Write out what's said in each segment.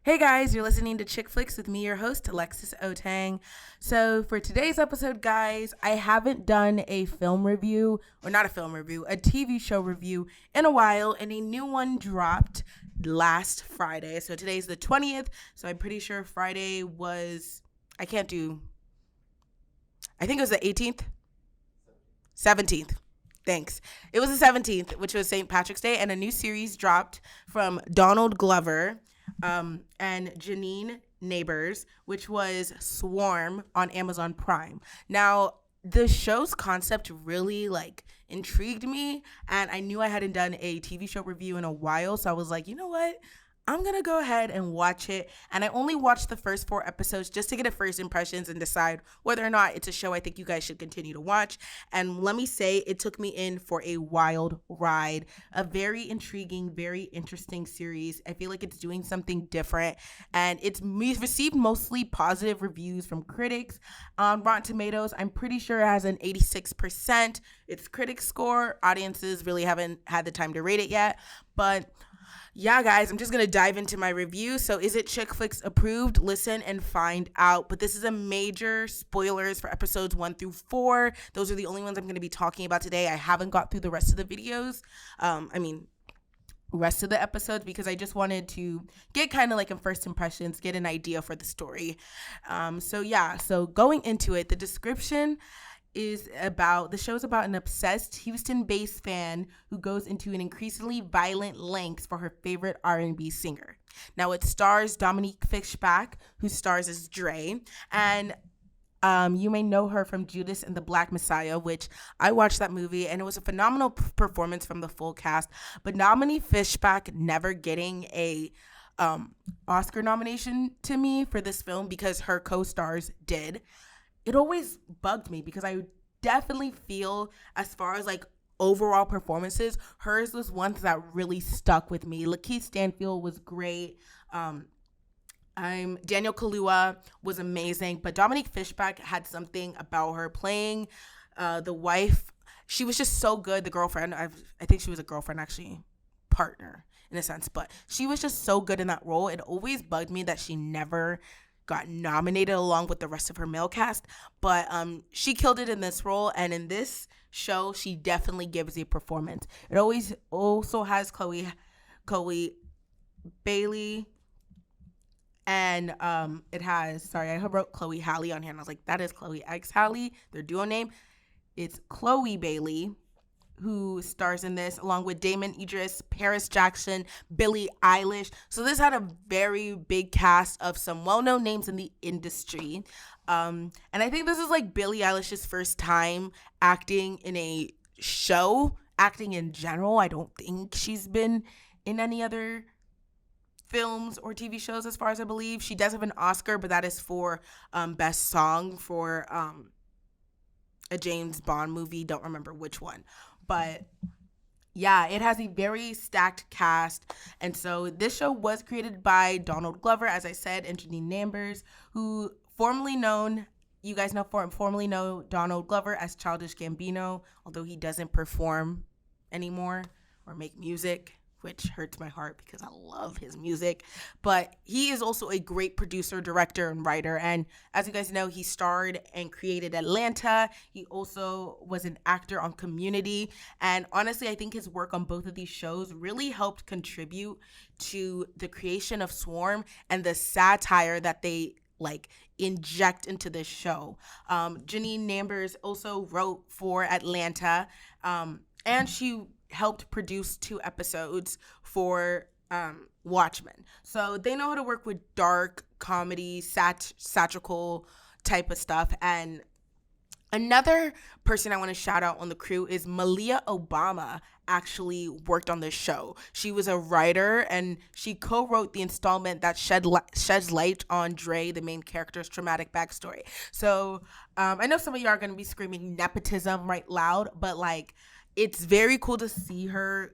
Hey guys, you're listening to ChickFlicks with me, your host, Alexis Otang. So for today's episode, guys, I haven't done a film review, or not a film review, a TV show review in a while, and a new one dropped last Friday. So today's the 20th, so I'm pretty sure Friday was, I think it was the 18th? 17th. Thanks. It was the 17th, which was St. Patrick's Day, and a new series dropped from Donald Glover and Janine Neighbors, which was Swarm on Amazon Prime. Now, the show's concept really intrigued me, and I knew I hadn't done a TV show review in a while, so I was like, you know what? I'm going to go ahead and watch it. And I only watched the first 4 episodes just to get a first impressions and decide whether or not it's a show I think you guys should continue to watch. And let me say, it took me in for a wild ride. A very intriguing, very interesting series. I feel like it's doing something different. And it's received mostly positive reviews from critics. On Rotten Tomatoes, I'm pretty sure it has an 86%. Its critic score. Audiences really haven't had the time to rate it yet. But yeah, guys, I'm just going to dive into my review. So is it ChickFlicks approved? Listen and find out. But this is a major spoilers for episodes 1 through 4. Those are the only ones I'm going to be talking about today. I haven't got through the rest of the videos. Rest of the episodes, because I just wanted to get kind of a first impressions, get an idea for the story. So going into it, the description is about, the show's about an obsessed Houston-based fan who goes into an increasingly violent lengths for her favorite R&B singer. Now it stars Dominique Fishback, who stars as Dre, and you may know her from Judas and the Black Messiah, which I watched that movie, and it was a phenomenal performance from the full cast. But Dominique Fishback never getting a Oscar nomination to me for this film because her co-stars did. It always bugged me because I definitely feel, as far as overall performances, hers was one that really stuck with me. Lakeith Stanfield was great. Daniel Kaluuya was amazing, but Dominique Fishback had something about her playing the wife. She was just so good. The girlfriend, I think she was a girlfriend, actually, partner in a sense, but she was just so good in that role. It always bugged me that she never got nominated along with the rest of her male cast, but she killed it in this role, and in this show she definitely gives a performance. It always also has Chloe Bailey, and it has, I wrote Chloe Halle on here and I was like, that is Chloe X Halle, their duo name. It's Chloe Bailey who stars in this, along with Damon Idris, Paris Jackson, Billie Eilish. So this had a very big cast of some well-known names in the industry. And I think this is Billie Eilish's first time acting in a show, acting in general. I don't think she's been in any other films or TV shows as far as I believe. She does have an Oscar, but that is for Best Song for a James Bond movie. Don't remember which one. But yeah, it has a very stacked cast. And so this show was created by Donald Glover, as I said, and Janine Neighbors, who formerly know Donald Glover as Childish Gambino, although he doesn't perform anymore or make music, which hurts my heart because I love his music. But he is also a great producer, director, and writer. And as you guys know, he starred and created Atlanta. He also was an actor on Community. And honestly, I think his work on both of these shows really helped contribute to the creation of Swarm and the satire that they inject into this show. Janine Neighbors also wrote for Atlanta, and she helped produce 2 episodes for Watchmen. So they know how to work with dark comedy, satirical type of stuff. And another person I want to shout out on the crew is Malia Obama actually worked on this show. She was a writer, and she co-wrote the installment that sheds light on Dre, the main character's traumatic backstory. So I know some of you are going to be screaming nepotism right loud, but it's very cool to see her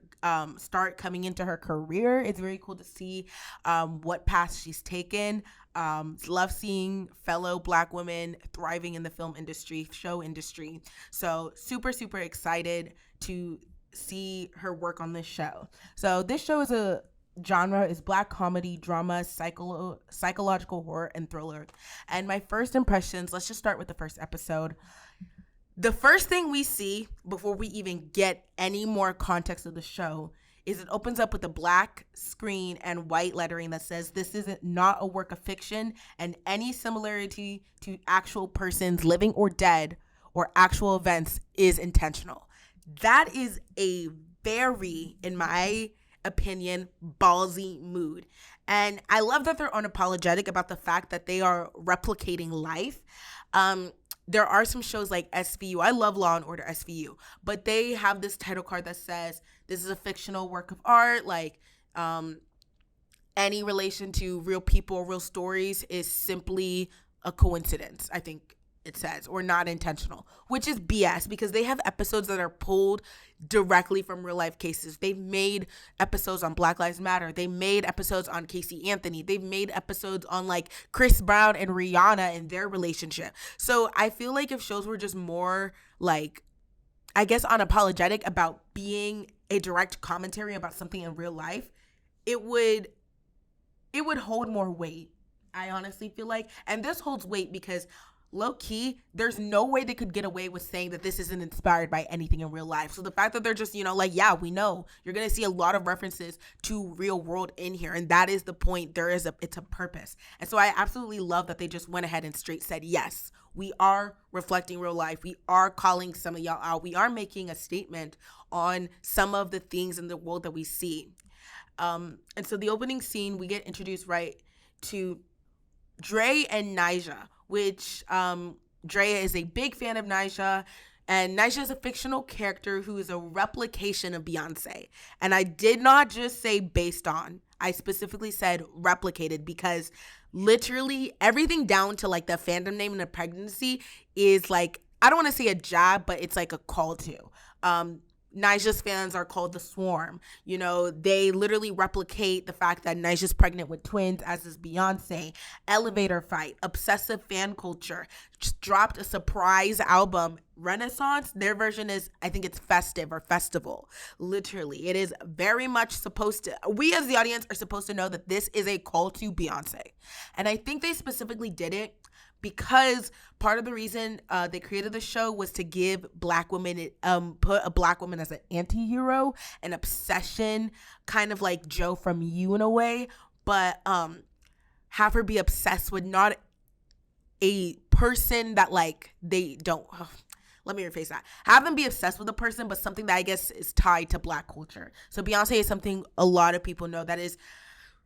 start coming into her career. It's very cool to see what path she's taken. Love seeing fellow Black women thriving in the film industry, show industry. So super, super excited to see her work on this show. So this show is a genre is black comedy, drama, psychological horror, and thriller. And my first impressions, let's just start with the first episode. The first thing we see before we even get any more context of the show is it opens up with a black screen and white lettering that says this is not a work of fiction, and any similarity to actual persons living or dead or actual events is intentional. That is a very, in my opinion, ballsy mood. And I love that they're unapologetic about the fact that they are replicating life. There are some shows like SVU. I love Law and Order SVU, but they have this title card that says this is a fictional work of art. Like any relation to real people, real stories is simply a coincidence, I think it says, or not intentional, which is BS because they have episodes that are pulled directly from real life cases. They've made episodes on Black Lives Matter. They made episodes on Casey Anthony. They've made episodes on like Chris Brown and Rihanna and their relationship. So I feel like if shows were just more like, I guess, unapologetic about being a direct commentary about something in real life, it would hold more weight. I honestly feel like, and this holds weight because low key, there's no way they could get away with saying that this isn't inspired by anything in real life. So the fact that they're just, like, yeah, we know you're going to see a lot of references to real world in here. And that is the point. It's a purpose. And so I absolutely love that they just went ahead and straight said, yes, we are reflecting real life. We are calling some of y'all out. We are making a statement on some of the things in the world that we see. And so the opening scene, we get introduced right to Dre and Nyjah, which Drea is a big fan of Nyjah, and Nyjah is a fictional character who is a replication of Beyonce. And I did not just say based on, I specifically said replicated because literally everything down to like the fandom name and the pregnancy is like, I don't want to say a jab, but it's like a call to. Nyjah's fans are called the Swarm. They literally replicate the fact that Nyjah's pregnant with twins, as is Beyonce. Elevator fight, obsessive fan culture. Just dropped a surprise album, Renaissance. Their version is, I think it's festive or festival. Literally, it is very much supposed to, we as the audience are supposed to know that this is a call to Beyonce. And I think they specifically did it because part of the reason they created the show was to give black women, put a black woman as an anti-hero, an obsession, kind of like Joe from You in a way, but have her be obsessed with not a person that like they don't, let me rephrase that. Have them be obsessed with a person, but something that I guess is tied to black culture. So Beyonce is something a lot of people know that is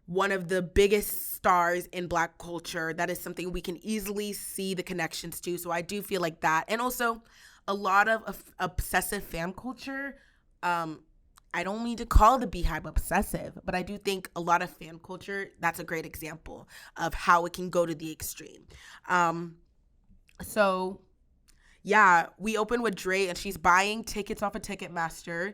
one of the biggest stars in black culture. That is something we can easily see the connections to. So I do feel like that. And also a lot of obsessive fan culture. I don't mean to call the Beehive obsessive, but I do think a lot of fan culture, that's a great example of how it can go to the extreme. So yeah, we open with Dre and she's buying tickets off of Ticketmaster.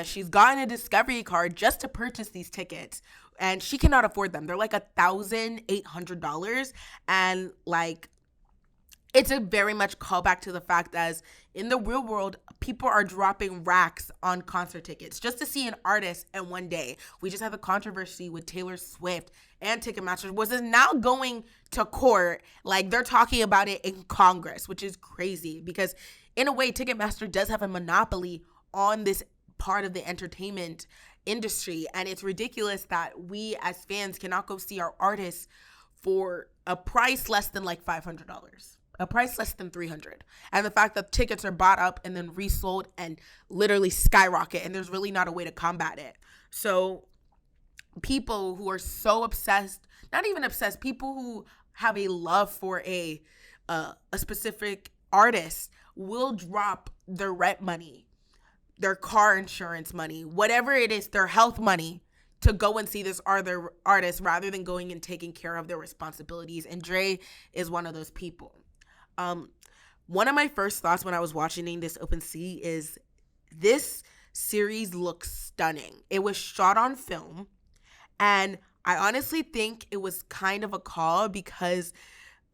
She's gotten a Discovery card just to purchase these tickets. And she cannot afford them. They're like $1,800. And like, it's a very much callback to the fact that in the real world, people are dropping racks on concert tickets just to see an artist in one day. We just had the controversy with Taylor Swift and Ticketmaster, which is now going to court. Like, they're talking about it in Congress, which is crazy because in a way, Ticketmaster does have a monopoly on this part of the entertainment industry, and it's ridiculous that we as fans cannot go see our artists for a price less than like $500, a price less than $300, and the fact that tickets are bought up and then resold and literally skyrocket, and there's really not a way to combat it. So people who are so obsessed, not even obsessed, people who have a love for a specific artist will drop their rent money, their car insurance money, whatever it is, their health money to go and see this other artist rather than going and taking care of their responsibilities. And Dre is one of those people. One of my first thoughts when I was watching this Open Sea is this series looks stunning. It was shot on film, and I honestly think it was kind of a call because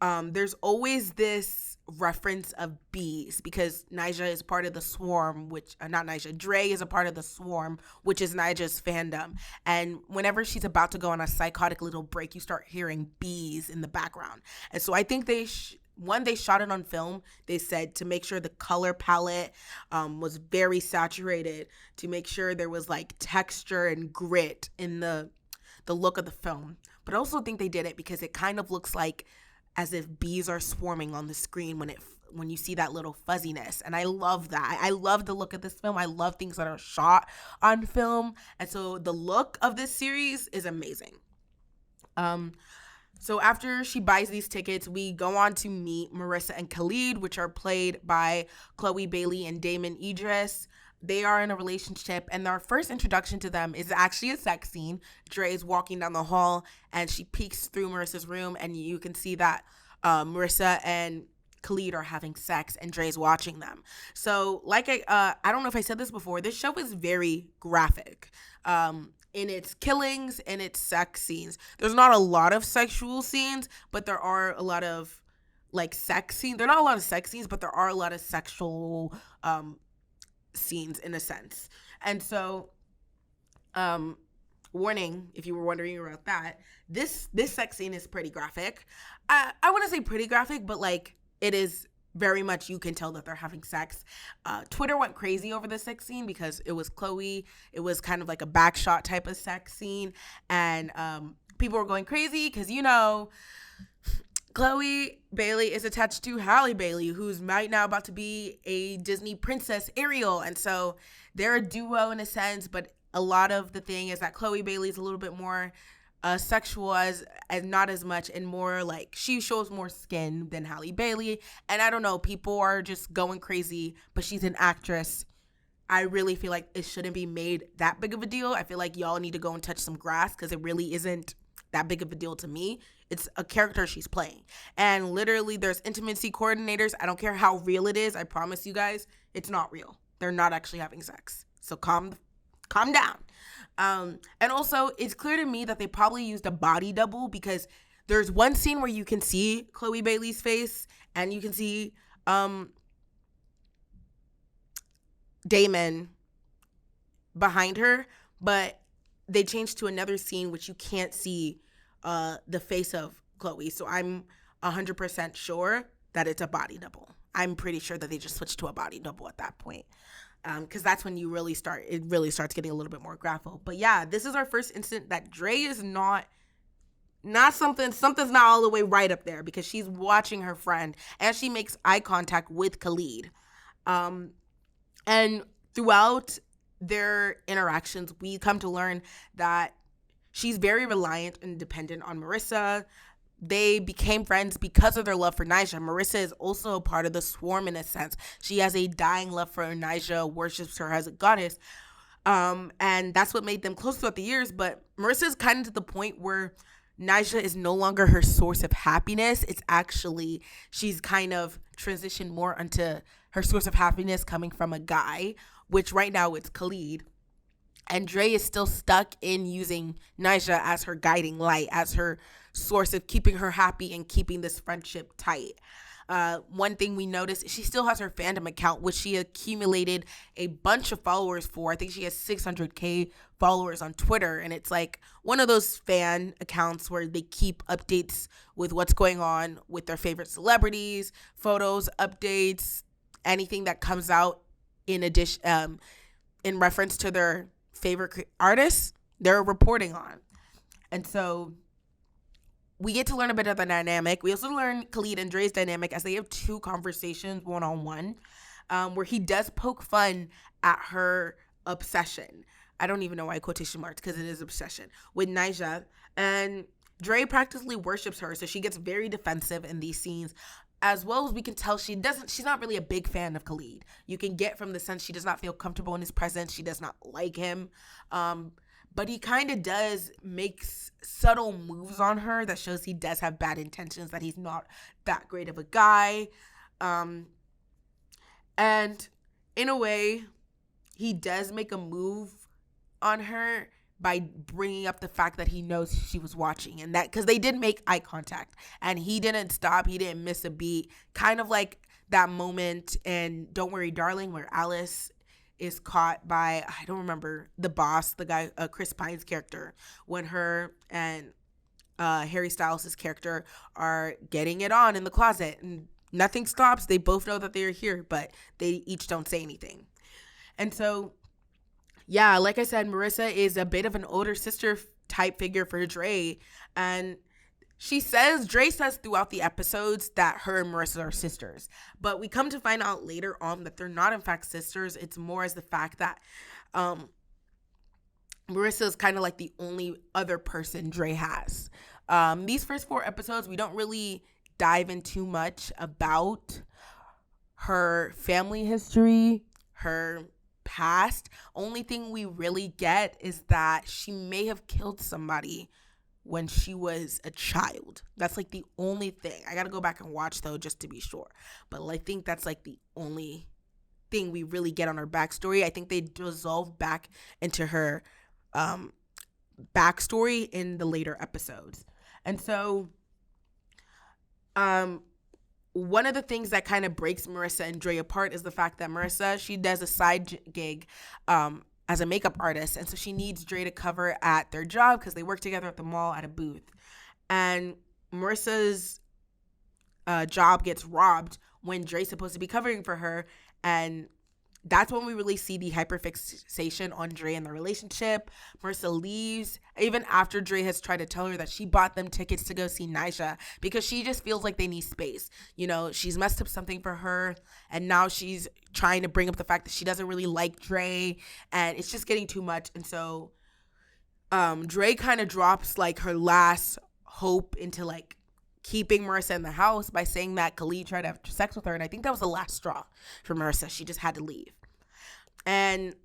there's always this reference of bees, because Nyjah is part of the swarm, which not Nyjah, Dre is a part of the swarm, which is Nyjah's fandom. And whenever she's about to go on a psychotic little break, you start hearing bees in the background. And so I think they shot it on film. They said to make sure the color palette was very saturated, to make sure there was like texture and grit in the look of the film. But I also think they did it because it kind of looks like as if bees are swarming on the screen when you see that little fuzziness. And I love that. I love the look of this film. I love things that are shot on film. And so the look of this series is amazing. So after she buys these tickets, we go on to meet Marissa and Khalid, which are played by Chloe Bailey and Damon Idris. They are in a relationship, and our first introduction to them is actually a sex scene. Dre is walking down the hall, and she peeks through Marissa's room, and you can see that Marissa and Khalid are having sex, and Dre's watching them. So, like I don't know if I said this before, this show is very graphic in its killings and its sex scenes. There's not a lot of sexual scenes, but there are a lot of like sex scenes. There are not a lot of sex scenes, but there are a lot of sexual scenes in a sense. And so warning, if you were wondering about that, this sex scene is pretty graphic. I wouldn't say pretty graphic, but like it is very much, you can tell that they're having sex. Twitter went crazy over the sex scene because it was Chloe. It was kind of like a backshot type of sex scene, and people were going crazy because, you know, Chloe Bailey is attached to Halle Bailey, who's right now about to be a Disney princess, Ariel. And so they're a duo in a sense, but a lot of the thing is that Chloe Bailey is a little bit more sexual as not as much, and more like she shows more skin than Halle Bailey. And I don't know, people are just going crazy, but she's an actress. I really feel like it shouldn't be made that big of a deal. I feel like y'all need to go and touch some grass because it really isn't that big of a deal to me. It's a character she's playing. And literally there's intimacy coordinators. I don't care how real it is. I promise you guys, it's not real. They're not actually having sex. So calm down. And also it's clear to me that they probably used a body double, because there's one scene where you can see Chloe Bailey's face and you can see Damon behind her, but they changed to another scene which you can't see the face of Chloe. So I'm 100% sure that it's a body double. I'm pretty sure that they just switched to a body double at that point. Because that's when it really starts getting a little bit more graphic. But yeah, this is our first instant that Dre is not something's not all the way right up there, because she's watching her friend and she makes eye contact with Khalid. And throughout their interactions, we come to learn that she's very reliant and dependent on Marissa. They became friends because of their love for Nyjah. Marissa is also a part of the swarm in a sense. She has a dying love for Nyjah, worships her as a goddess. And that's what made them close throughout the years. But Marissa is kind of to the point where Nyjah is no longer her source of happiness. It's actually, she's kind of transitioned more onto her source of happiness coming from a guy, which right now it's Khalid. And Dre is still stuck in using Nyjah as her guiding light, as her source of keeping her happy and keeping this friendship tight. One thing we noticed, she still has her fandom account, which she accumulated a bunch of followers for. I think she has 600K followers on Twitter. And it's like one of those fan accounts where they keep updates with what's going on with their favorite celebrities, photos, updates, anything that comes out in addition, in reference to their favorite artists, they're reporting on. And so we get to learn a bit of the dynamic. We also learn Khalid and Dre's dynamic as they have two conversations one-on-one, where he does poke fun at her obsession. I don't even know why quotation marks, because it is obsession with Nyjah. And Dre practically worships her, so she gets very defensive in these scenes. As well as we can tell, she's not really a big fan of Khalid. You can get from the sense she does not feel comfortable in his presence. She does not like him. But he kind of does makes subtle moves on her that shows he does have bad intentions, that he's not that great of a guy. And in a way, he does make a move on her by bringing up the fact that he knows she was watching, and that because they did make eye contact and he didn't stop, he didn't miss a beat, kind of like that moment in Don't Worry Darling where Alice is caught by, I don't remember, the boss, the guy, Chris Pine's character, when her and Harry Styles' character are getting it on in the closet, and nothing stops. They both know that they're here, but they each don't say anything. And so, yeah, like I said, Marissa is a bit of an older sister type figure for Dre. And Dre says throughout the episodes that her and Marissa are sisters. But we come to find out later on that they're not, in fact, sisters. It's more as the fact that Marissa is kind of like the only other person Dre has. These first 4 episodes, we don't really dive in too much about her family history, her past. Only thing we really get is that she may have killed somebody when she was a child. That's like the only thing. I gotta go back and watch though just to be sure. But I think that's like the only thing we really get on her backstory. I think they dissolve back into her backstory in the later episodes. And so one of the things that kind of breaks Marissa and Dre apart is the fact that Marissa, she does a side gig as a makeup artist. And so she needs Dre to cover at their job because they work together at the mall at a booth. And Marissa's job gets robbed when Dre's supposed to be covering for her. And that's when we really see the hyperfixation on Dre and the relationship. Marissa leaves, even after Dre has tried to tell her that she bought them tickets to go see Nyjah because she just feels like they need space. You know, she's messed up something for her, and now she's trying to bring up the fact that she doesn't really like Dre, and it's just getting too much. And so Dre kind of drops like her last hope into like keeping Marissa in the house by saying that Khalid tried to have sex with her. And I think that was the last straw for Marissa. She just had to leave. And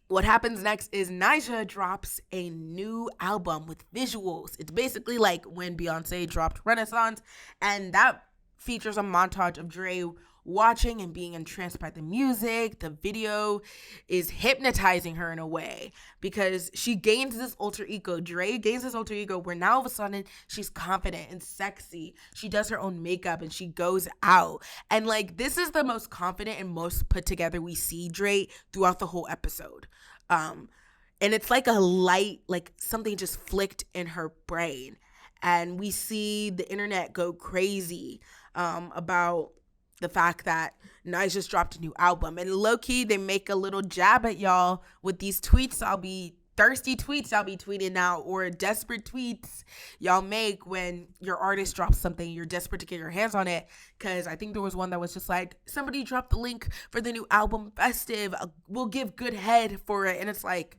what happens next is Nyjah drops a new album with visuals. It's basically like when Beyonce dropped Renaissance. And that features a montage of Dre watching and being entranced by the music. The video is hypnotizing her in a way because she gains this alter ego. Dre gains this alter ego where now all of a sudden she's confident and sexy. She does her own makeup and she goes out. And like, this is the most confident and most put together we see Dre throughout the whole episode. And it's like a light, like something just flicked in her brain. And we see the internet go crazy about the fact that Nyjah just dropped a new album. And low-key, they make a little jab at y'all with these tweets. Thirsty tweets I'll be tweeting out, or desperate tweets y'all make when your artist drops something. You're desperate to get your hands on it. Because I think there was one that was just like, somebody dropped the link for the new album, Festive. We'll give good head for it. And it's like,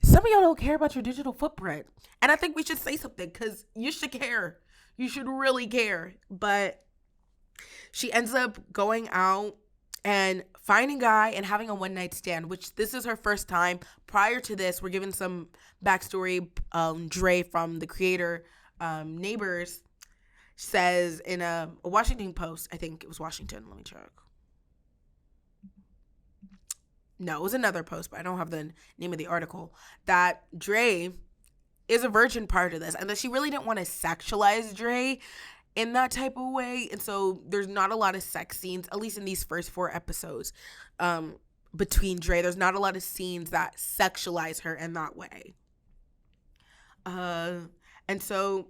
some of y'all don't care about your digital footprint. And I think we should say something because you should care. You should really care. But she ends up going out and finding a guy and having a one-night stand, which this is her first time. Prior to this, we're given some backstory. Dre from the creator, Neighbors, says in a Washington Post, I think it was Washington, let me check. No, it was another post, but I don't have the name of the article, that Dre is a virgin prior to this, and that she really didn't want to sexualize Dre in that type of way. And so there's not a lot of sex scenes, at least in these first 4 episodes, between Dre. There's not a lot of scenes that sexualize her in that way. And so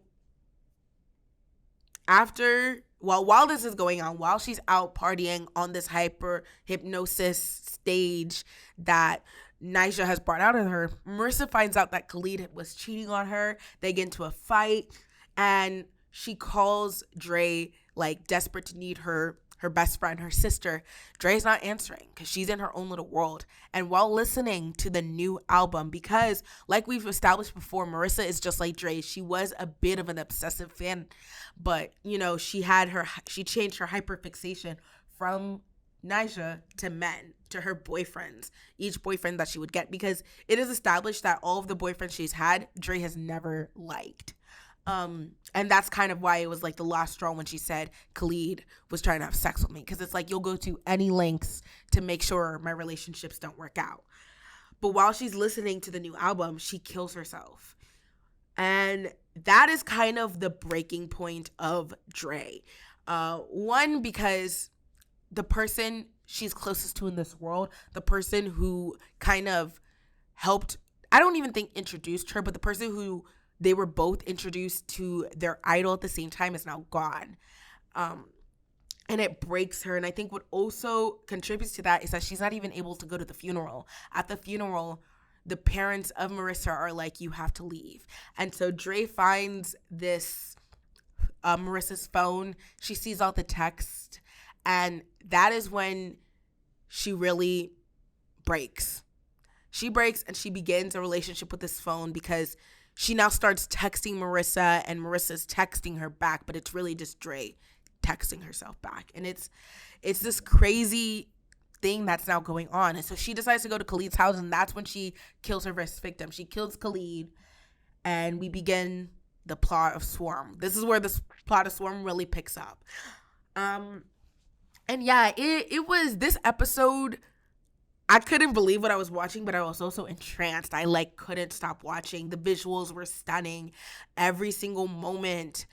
while this is going on, while she's out partying on this hyper hypnosis stage that Nyjah has brought out of her, Marissa finds out that Khalid was cheating on her. They get into a fight, and she calls Dre, like, desperate to need her best friend, her sister. Dre's not answering because she's in her own little world. And while listening to the new album, because like we've established before, Marissa is just like Dre. She was a bit of an obsessive fan, but, you know, she changed her hyperfixation from Nyjah to men, to her boyfriends, each boyfriend that she would get, because it is established that all of the boyfriends she's had, Dre has never liked. And that's kind of why it was like the last straw when she said Khalid was trying to have sex with me. Because it's like, you'll go to any lengths to make sure my relationships don't work out. But while she's listening to the new album, she kills herself. And that is kind of the breaking point of Dre. One, because the person she's closest to in this world, the person who kind of helped, I don't even think introduced her, but the person who they were both introduced to their idol at the same time is now gone. And it breaks her. And I think what also contributes to that is that she's not even able to go to the funeral. At the funeral, the parents of Marissa are like, you have to leave. And so Dre finds this Marissa's phone. She sees all the text. And that is when she really breaks. She breaks and she begins a relationship with this phone because she now starts texting Marissa and Marissa's texting her back, but it's really just Dre texting herself back. And it's this crazy thing that's now going on. And so she decides to go to Khalid's house, and that's when she kills her first victim. She kills Khalid, and we begin the plot of Swarm. This is where the plot of Swarm really picks up. And yeah, it was this episode, I couldn't believe what I was watching, but I was also entranced. I couldn't stop watching. The visuals were stunning. Every single moment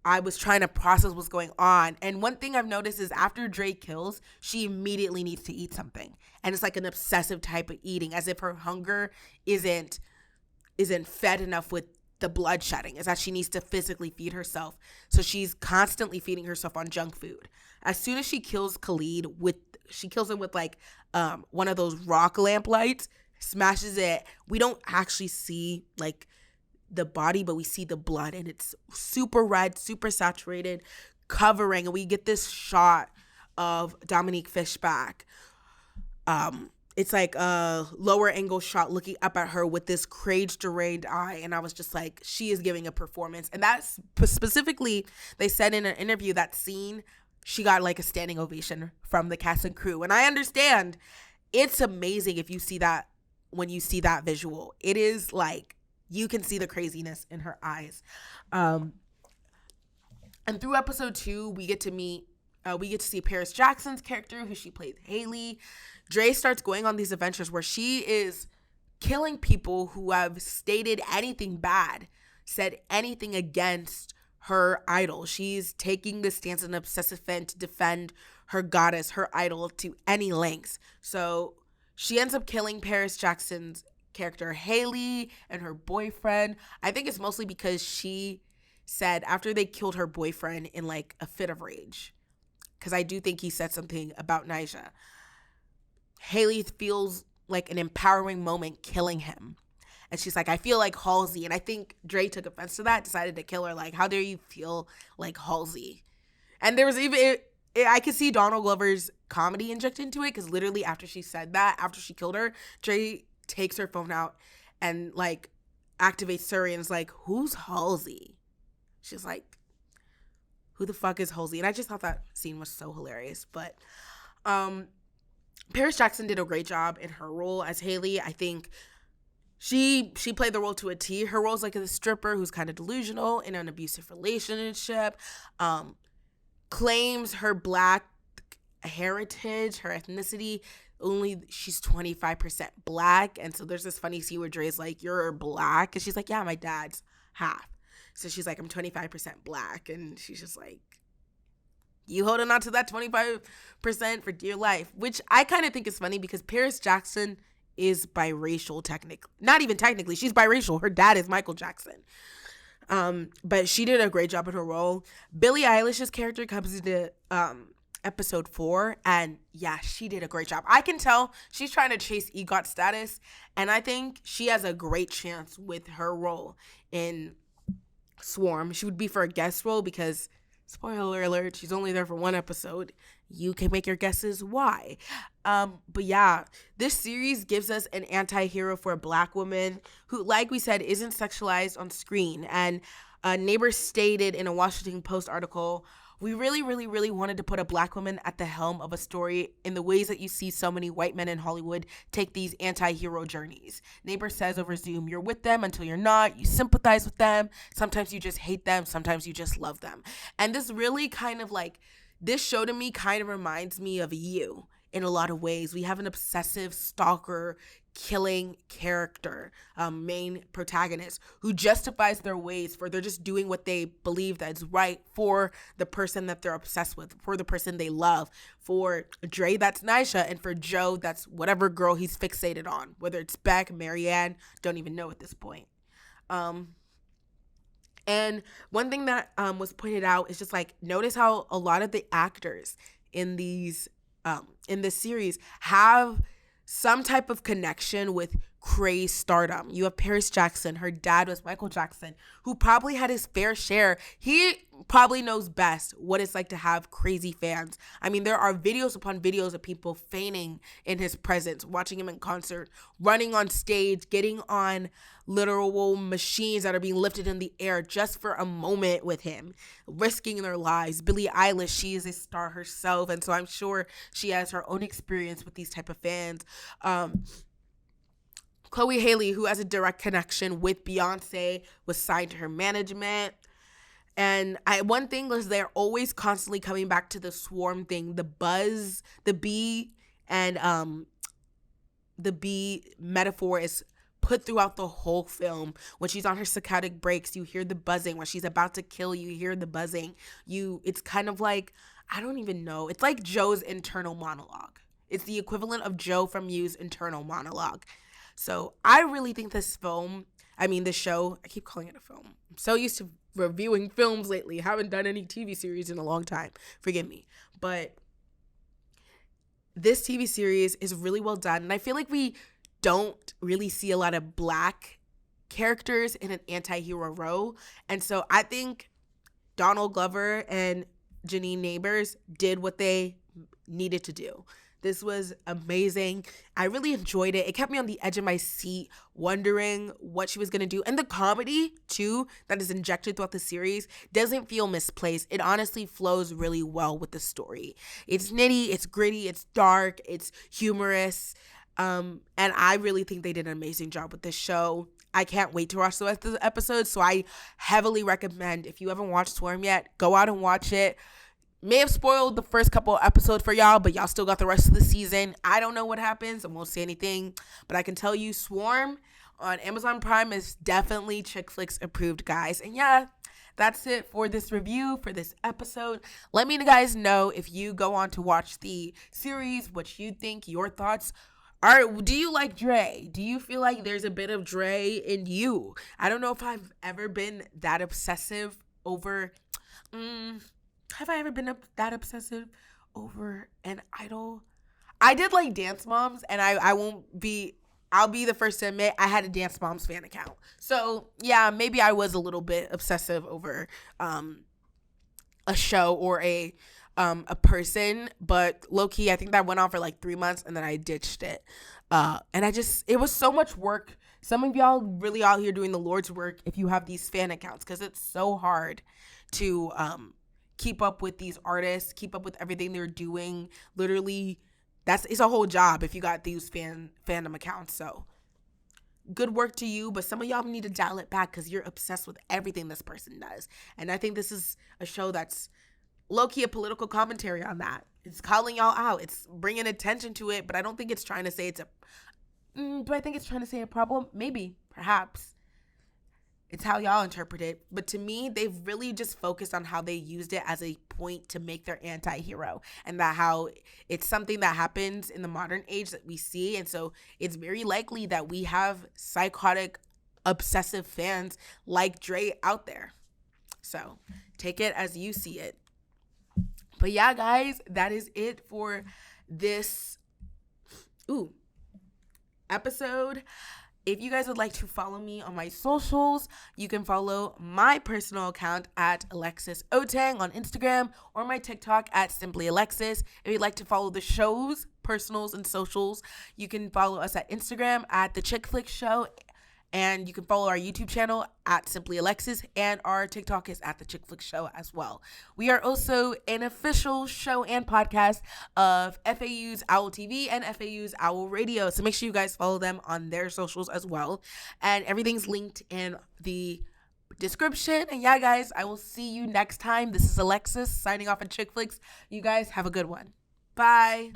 I was trying to process what's going on. And one thing I've noticed is after Dre kills, she immediately needs to eat something. And it's like an obsessive type of eating, as if her hunger isn't fed enough with the blood shedding. Is that she needs to physically feed herself. So she's constantly feeding herself on junk food. As soon as she kills Khalid, she kills him with one of those rock lamp lights, smashes it. We don't actually see the body, but we see the blood, and it's super red, super saturated, covering, and we get this shot of Dominique Fishback. It's like a lower angle shot looking up at her with this crazed, deranged eye, and I was just like, she is giving a performance. And that's specifically, they said in an interview, that scene, she got a standing ovation from the cast and crew. And I understand, it's amazing if you see that, when you see that visual. It is you can see the craziness in her eyes. And through episode 2, we get to see Paris Jackson's character, who she plays Haley. Dre starts going on these adventures where she is killing people who have stated anything bad, said anything against her idol. She's taking this stance in an obsessive fan to defend her goddess, her idol, to any lengths. So she ends up killing Paris Jackson's character Haley and her boyfriend. I think it's mostly because she said after they killed her boyfriend in a fit of rage, because I do think he said something about Nyjah, Haley feels like an empowering moment killing him, and she's like, I feel like Halsey. And I think Dre took offense to that, decided to kill her. How dare you feel like Halsey? And there was even I could see Donald Glover's comedy injected into it, because literally after she said that, after she killed her, Dre takes her phone out and activates Suri and is like, who's Halsey? She's like, who the fuck is Halsey? And I just thought that scene was so hilarious. But Paris Jackson did a great job in her role as Haley. I think she played the role to a T. Her role is a stripper who's kind of delusional in an abusive relationship, claims her Black heritage, her ethnicity. Only she's 25% Black. And so there's this funny scene where Dre's like, you're Black? And she's like, yeah, my dad's half. So she's like, I'm 25% Black. And she's just like, you holding on to that 25% for dear life, which I kind of think is funny because Paris Jackson is biracial, technically. Not even technically, she's biracial. Her dad is Michael Jackson. But she did a great job in her role. Billie Eilish's character comes into episode 4, and yeah, she did a great job. I can tell she's trying to chase EGOT status, and I think she has a great chance with her role in Swarm. She would be for a guest role because, spoiler alert, she's only there for 1 episode. You can make your guesses why. But yeah, this series gives us an anti-hero for a Black woman who, like we said, isn't sexualized on screen. And Neighbor stated in a Washington Post article, we really, really, really wanted to put a Black woman at the helm of a story in the ways that you see so many white men in Hollywood take these anti-hero journeys. Neighbor says over Zoom, you're with them until you're not. You sympathize with them. Sometimes you just hate them. Sometimes you just love them. And this really kind of this show to me kind of reminds me of You. in a lot of ways. We have an obsessive stalker killing character, main protagonist, who justifies their ways for they're just doing what they believe that's right for the person that they're obsessed with, for the person they love. For Dre, that's Nisha, and for Joe, that's whatever girl he's fixated on, whether it's Beck, Marianne, don't even know at this point. And one thing that was pointed out is just like, notice how a lot of the actors in these in this series have some type of connection with craze stardom. You have Paris Jackson, her dad was Michael Jackson, who probably had his fair share. He probably knows best what it's like to have crazy fans. I mean, there are videos upon videos of people fainting in his presence, watching him in concert, running on stage, getting on literal machines that are being lifted in the air just for a moment with him, risking their lives. Billie Eilish, she is a star herself, and so I'm sure she has her own experience with these type of fans. Chloe Haley, who has a direct connection with Beyonce, was signed to her management. And one thing was they're always constantly coming back to the swarm thing, the buzz, the bee, and the bee metaphor is put throughout the whole film. When she's on her psychotic breaks, you hear the buzzing. When she's about to kill, you hear the buzzing. It's kind of like, I don't even know. It's like Joe's internal monologue. It's the equivalent of Joe from You's internal monologue. So I really think this show, I keep calling it a film. I'm so used to reviewing films lately. Haven't done any TV series in a long time. Forgive me. But this TV series is really well done. And I feel like we don't really see a lot of Black characters in an anti-hero role. And so I think Donald Glover and Janine Neighbors did what they needed to do. This was amazing. I really enjoyed it. It kept me on the edge of my seat, wondering what she was going to do. And the comedy, too, that is injected throughout the series doesn't feel misplaced. It honestly flows really well with the story. It's nitty, it's gritty, it's dark, it's humorous. And I really think they did an amazing job with this show. I can't wait to watch the rest of the episodes. So I heavily recommend, if you haven't watched Swarm yet, go out and watch it. May have spoiled the first couple of episodes for y'all, but y'all still got the rest of the season. I don't know what happens. I won't say anything, but I can tell you Swarm on Amazon Prime is definitely ChickFlicks approved, guys. And yeah, that's it for this review, for this episode. Let me guys know if you go on to watch the series, what you think, your thoughts are. Do you like Dre? Do you feel like there's a bit of Dre in you? I don't know if I've ever been that obsessive over... Have I ever been that obsessive over an idol? I did like Dance Moms, and I'll be the first to admit I had a Dance Moms fan account. So yeah, maybe I was a little bit obsessive over a show or a person, but low key, I think that went on for like 3 months, and then I ditched it. And it was so much work. Some of y'all really out here doing the Lord's work if you have these fan accounts, because it's so hard to keep up with these artists, keep up with everything they're doing. Literally, it's a whole job if you got these fandom accounts. So good work to you, but some of y'all need to dial it back because you're obsessed with everything this person does. And I think this is a show that's low-key a political commentary on that. It's calling y'all out. It's bringing attention to it, but I don't think it's trying to say do I think it's trying to say a problem? Maybe, perhaps. It's how y'all interpret it. But to me, they've really just focused on how they used it as a point to make their anti-hero, and that how it's something that happens in the modern age that we see. And so it's very likely that we have psychotic, obsessive fans like Dre out there. So take it as you see it. But yeah, guys, that is it for this episode. If you guys would like to follow me on my socials, you can follow my personal account at Alexis Otang on Instagram, or my TikTok at Simply Alexis. If you'd like to follow the show's personals and socials, you can follow us at Instagram at The ChickFlicks Show, and you can follow our YouTube channel at Simply Alexis, and our TikTok is at The ChickFlicks Show as well. We are also an official show and podcast of FAU's Owl TV and FAU's OwlRadio, so make sure you guys follow them on their socials as well, and everything's linked in the description. And yeah, guys, I will see you next time. This is Alexis signing off on ChickFlicks. You guys have a good one. Bye.